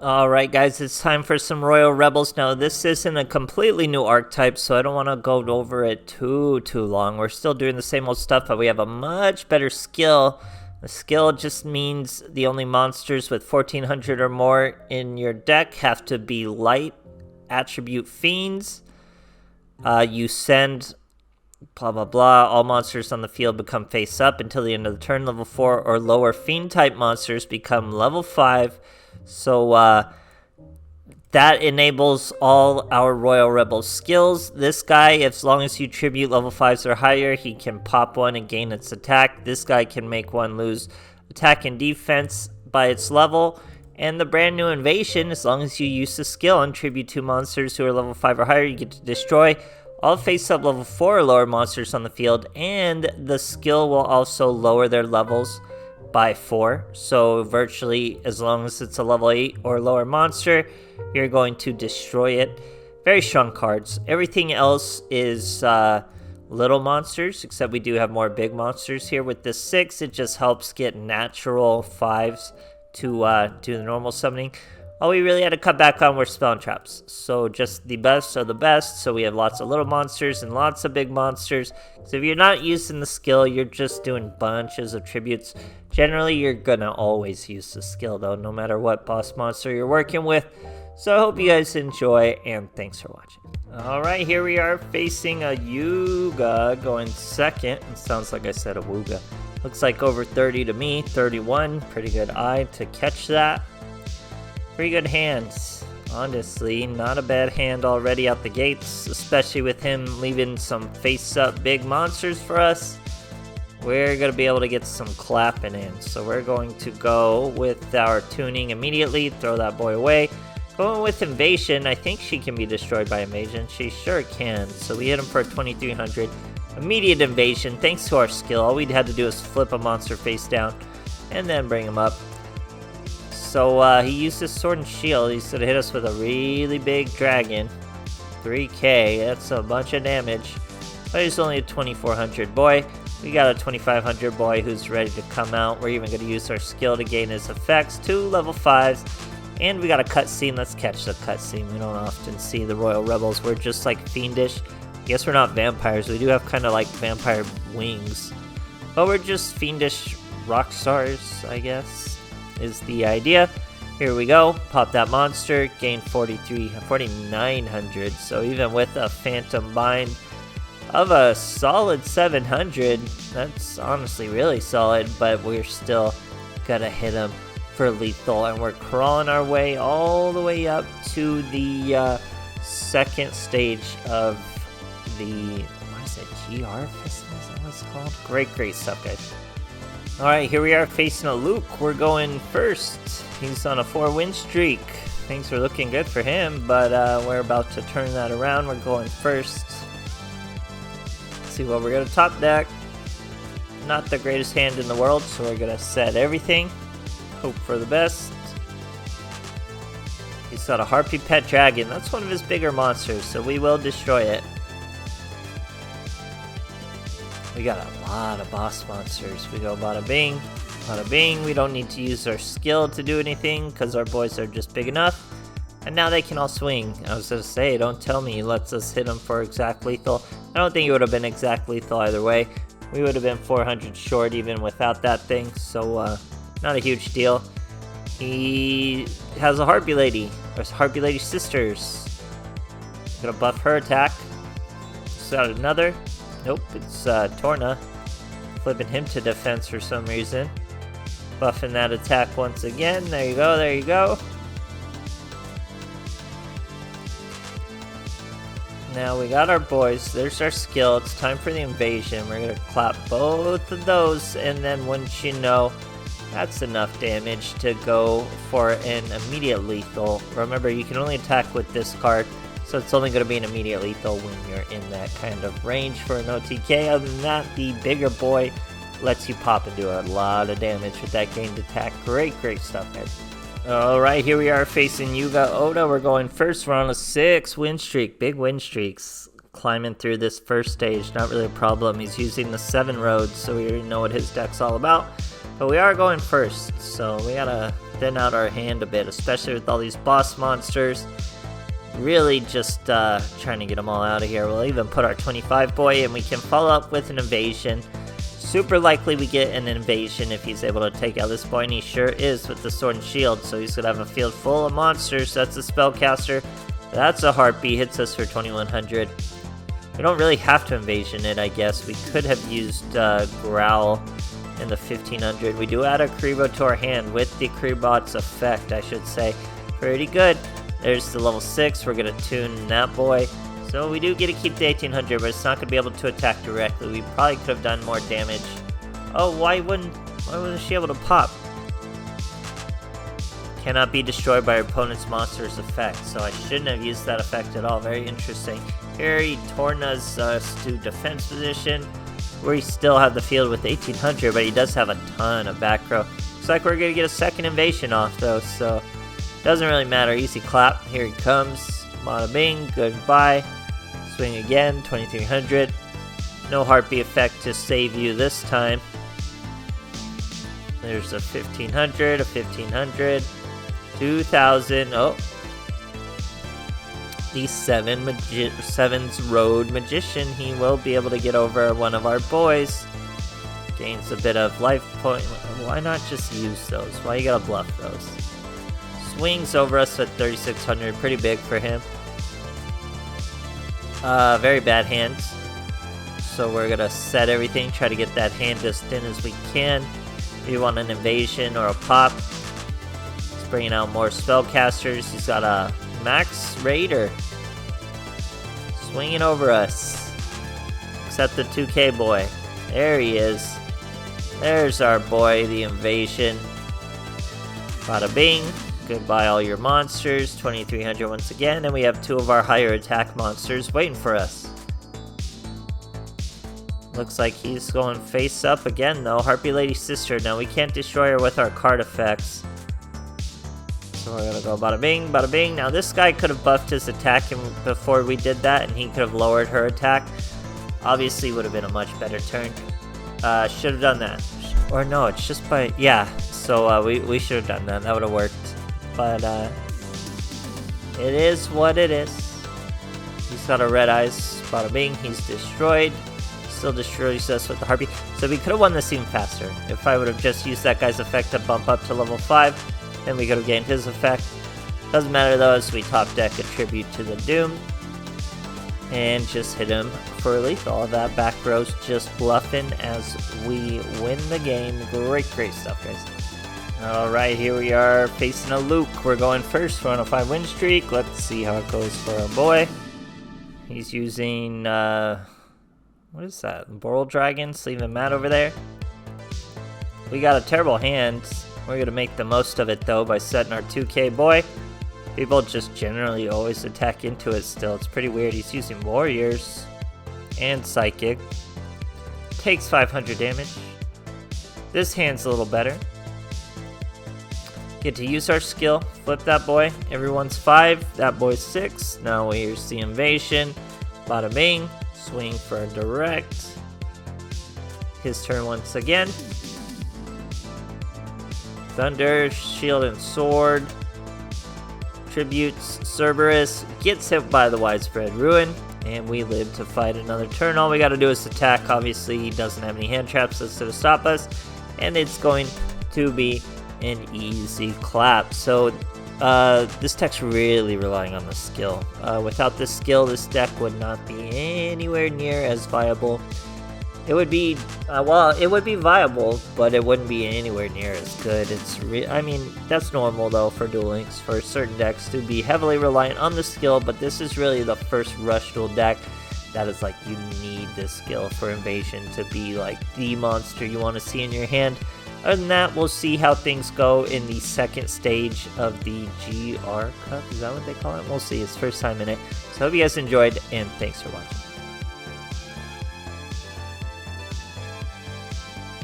Alright guys, it's time for some Royal Rebels. Now this isn't a completely new archetype, so I don't want to go over it too long. We're still doing the same old stuff, but we have a much better skill. The skill just means the only monsters with 1400 or more in your deck have to be light attribute fiends. You send blah blah blah. All monsters on the field become face up until the end of the turn. Level 4 or lower fiend type monsters become level 5. So that enables all our Royal Rebel skills. This guy, as long as you tribute level 5s or higher, he can pop one and gain its attack. This guy can make one lose attack and defense by its level. And the brand new invasion, as long as you use the skill and tribute 2 monsters who are level 5 or higher, you get to destroy all face-up level 4 or lower monsters on the field. And the skill will also lower their levels by 4, so virtually as long as it's a level 8 or lower monster, you're going to destroy it. Very strong cards. Everything else is little monsters, except we do have more big monsters here. With this 6, it just helps get natural 5s to do the normal summoning. All we really had to cut back on were spell and traps. So just the best of the best. So we have lots of little monsters and lots of big monsters. So if you're not using the skill, you're just doing bunches of tributes. Generally, you're gonna always use the skill though, no matter what boss monster you're working with. So I hope you guys enjoy, and thanks for watching. Alright, here we are facing a Yuga going second. It sounds like I said a Wooga. Looks like over 30 to me, 31. Pretty good eye to catch that. Pretty good hands, honestly. Not a bad hand already out the gates, especially with him leaving some face-up big monsters for us. We're going to be able to get some clapping in. So we're going to go with our tuning immediately, throw that boy away. Going with Invasion, I think she can be destroyed by Invasion. She sure can. So we hit him for 2300. Immediate Invasion, thanks to our skill. All we'd had to do is flip a monster face down and then bring him up. So he used his sword and shield. He's going to hit us with a really big dragon. 3k, that's a bunch of damage. But he's only a 2400 boy. We got a 2500 boy who's ready to come out. We're even going to use our skill to gain his effects. 2 level 5s. And we got a cutscene. Let's catch the cutscene. We don't often see the Royal Rebels. We're just like fiendish. I guess we're not vampires. We do have kind of like vampire wings. But we're just fiendish rock stars, I guess, is the idea. Here we go. Pop that monster. Gain 4900. So even with a phantom bind of a solid 700, that's honestly really solid, but we're still gonna hit him for lethal, and we're crawling our way all the way up to the second stage of the, what is it, GR Festival? Is that what it's called? Great stuff, guys. Alright, here we are facing a Luke. We're going first. He's on a 4-win streak. Things are looking good for him, but we're about to turn that around. We're going first. Let's see what we're going to top deck. Not the greatest hand in the world, so we're going to set everything. Hope for the best. He's got a Harpy Pet Dragon. That's one of his bigger monsters, so we will destroy it. We got a lot of boss monsters. We go bada bing, bada bing. We don't need to use our skill to do anything because our boys are just big enough. And now they can all swing. I was going to say, don't tell me he lets us hit him for exact lethal. I don't think it would have been exact lethal either way. We would have been 400 short even without that thing. So, not a huge deal. He has a Harpy Lady. There's Harpy Lady sisters. Gonna buff her attack. Just got another. Nope, it's Torna. Flipping him to defense for some reason. Buffing that attack once again. There you go, there you go. Now we got our boys. There's our skill. It's time for the invasion. We're gonna clap both of those, and then wouldn't you know, that's enough damage to go for an immediate lethal. Remember, you can only attack with this card, so it's only going to be an immediate lethal when you're in that kind of range for an OTK. Other than that, the bigger boy lets you pop and do a lot of damage with that gained attack. Great stuff, guys. Alright, here we are facing Yuga Oda. We're going first. We're on a 6-win streak. Big win streaks. Climbing through this first stage, not really a problem. He's using the 7 roads, so we already know what his deck's all about. But we are going first, so we gotta thin out our hand a bit, especially with all these boss monsters. Really just trying to get them all out of here. We'll even put our 25 boy, and we can follow up with an invasion. Super likely we get an invasion if he's able to take out this boy, and he sure is with the sword and shield. So he's gonna have a field full of monsters. That's a spellcaster. That's a heartbeat. Hits us for 2100. We don't really have to invasion it, I guess. We could have used Growl in the 1500. We do add a Kribo to our hand with the Kribot's effect, I should say. Pretty good. There's the level 6. We're gonna tune that boy. So we do get to keep the 1800, but it's not gonna be able to attack directly. We probably could have done more damage. Oh, why wasn't she able to pop? Cannot be destroyed by your opponent's monster's effect, so I shouldn't have used that effect at all. Very interesting. Here he tornas us to defense position, where he still have the field with 1800, but he does have a ton of back row. Looks like we're gonna get a second invasion off though, so doesn't really matter. Easy clap. Here he comes. Bada bing. Goodbye. Swing again. 2300. No heartbeat effect to save you this time. There's a 1500, a 1500, 2000. Oh, the Seven's Road Magician. He will be able to get over one of our boys. Gains a bit of life point. Why not just use those? Why you gotta bluff those? Swings over us at 3600. Pretty big for him. Very bad hands. So we're gonna set everything. Try to get that hand as thin as we can. If you want an invasion or a pop. He's bringing out more spellcasters. He's got a Max Raider. Swinging over us. Except the 2K boy. There he is. There's our boy, the invasion. Bada bing. Goodbye all your monsters. 2300 once again. And we have two of our higher attack monsters waiting for us. Looks like he's going face up again though. Harpy Lady's sister. Now we can't destroy her with our card effects. So we're gonna go bada bing, bada bing. Now this guy could have buffed his attack before we did that, and he could have lowered her attack. Obviously would have been a much better turn. Should have done that. Or no, it's just by, yeah. So we should have done that. That would have worked. But it is what it is. He's got a red eyes. Bada bing. He's destroyed. Still destroys us with the Harpy. So we could have won this even faster. If I would have just used that guy's effect to bump up to level 5, then we could have gained his effect. Doesn't matter though, as we top deck a tribute to the Doom. And just hit him for lethal. All that back row's just bluffing as we win the game. Great stuff, guys. Alright, here we are facing a Luke. We're going first. We're on a 5 win streak. Let's see how it goes for our boy. He's using, what is that? Boral Dragons, leaving Matt over there. We got a terrible hand. We're going to make the most of it, though, by setting our 2K boy. People just generally always attack into it still. It's pretty weird. He's using Warriors and Psychic. Takes 500 damage. This hand's a little better. Get to use our skill. Flip that boy. Everyone's 5. That boy's 6. Now here's the invasion. Bada bing. Swing for a direct. His turn once again. Thunder, shield and sword. Tributes Cerberus. Gets hit by the widespread ruin. And we live to fight another turn. All we gotta do is attack. Obviously, he doesn't have any hand traps that's gonna stop us. And it's going to be an easy clap. So this deck's really relying on the skill. Without this skill, this deck would not be anywhere near as viable. It would be, well, it would be viable, but it wouldn't be anywhere near as good. I mean, that's normal though for Duel Links, for certain decks to be heavily reliant on the skill, but this is really the first Rush Duel deck that is like, you need this skill for invasion to be like the monster you want to see in your hand. Other than that, we'll see how things go in the second stage of the GR Cup. Is that what they call it? We'll see. It's first time in it. So I hope you guys enjoyed, and thanks for watching.